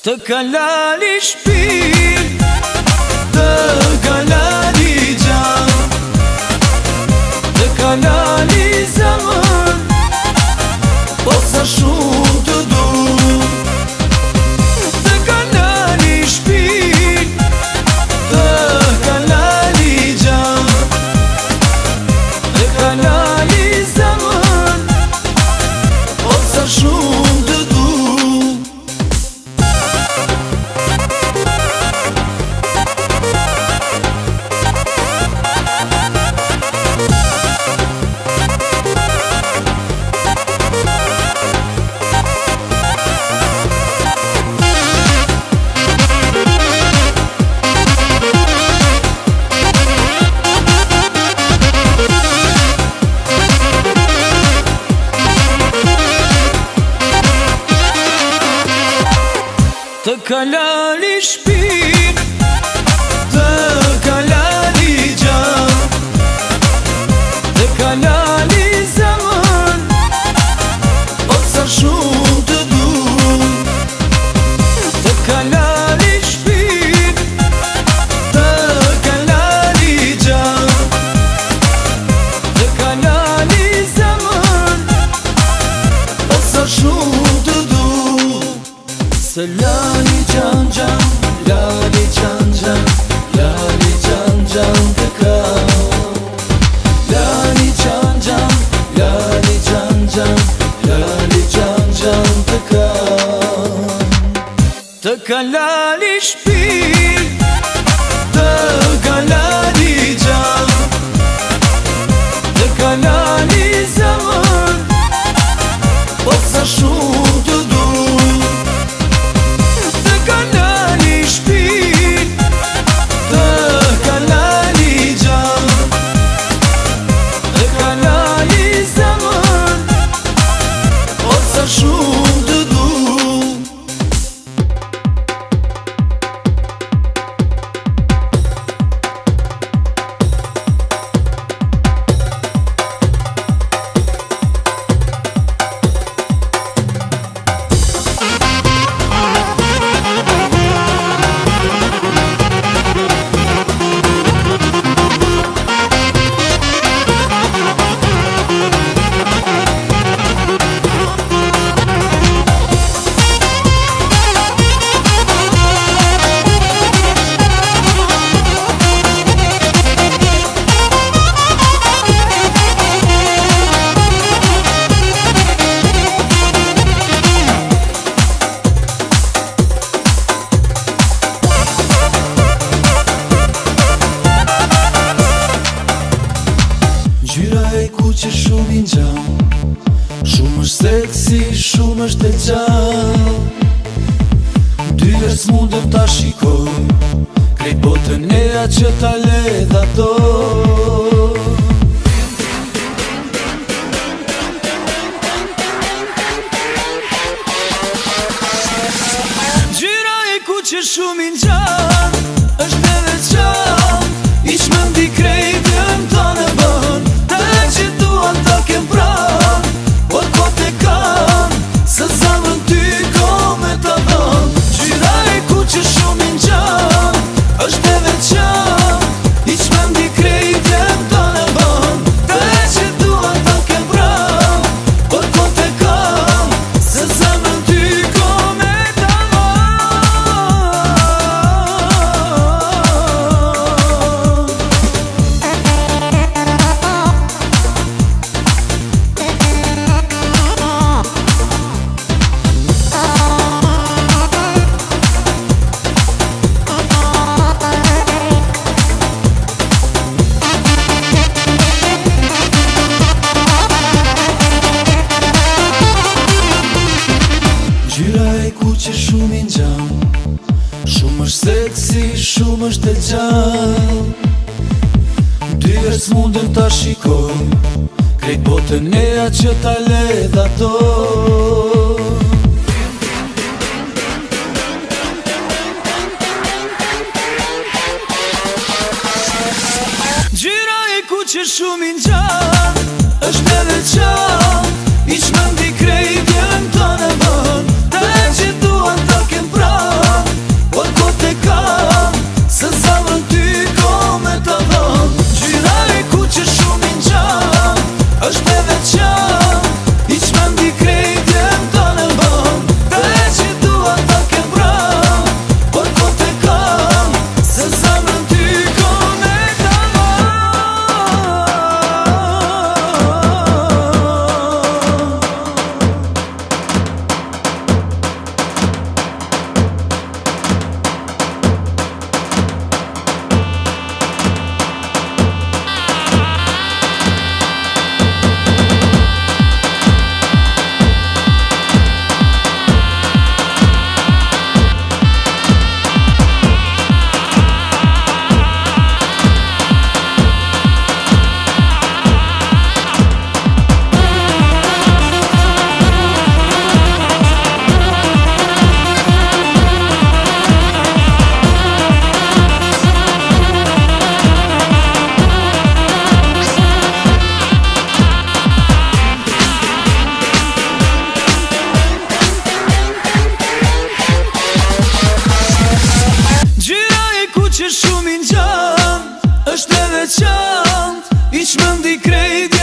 Të kalali shpirë, të kalali gjanë, të kalali zemër, po sa shumë të du. Të kalali shpirë, të kalali gjanë, të kalali zemër, po sa shumë të du. Të kalali shpirë, të kalali gjanë, të kalali zemër, o sa shumë të du. Të kalali shpirë, të kalali gjanë, të kalali zemër, o sa shumë të du. Se lali gjan gjan, lali gjan gjan, lali gjan gjan të kam. Lali gjan gjan, lali gjan gjan, lali gjan gjan të kam. Të kalali shpirë, të kalali gjan, të kalali zemër, po sa shumë të du. Shumë të du. Gjyra e kuqe shumë i ngjan, shumë është seksi, shumë është e gjallë. Dy vers mundem ta shikoj, krejt botën e a që ta le dhato. Gjyra e kuqe shumë i ngjan, është e veçantë, iq më ndi krejtën ta në bën. Që duan ta kem pranë, por ko te kanë, se zemrën ty ko me ta dhënë. Gjyra e kuqe shumë i ngjan, është e veçantë, iq më ndi krejtën ta në bën. Që duan ta kem pranë, por ko te kanë, se zemrën ty ko me ta dhënë. Gjyra e kuqe shumë i ngjan, shumë është seksi, shumë është e gjallë. Dy vers mundem ta shikoj, krejt botën e a që ta le dhato. Gjyra e kuqe shumë i ngjan, është e veçantë, iq më ndi krejtën ta në bën. Që duan ta kem pranë, qant, iq më ndi krejt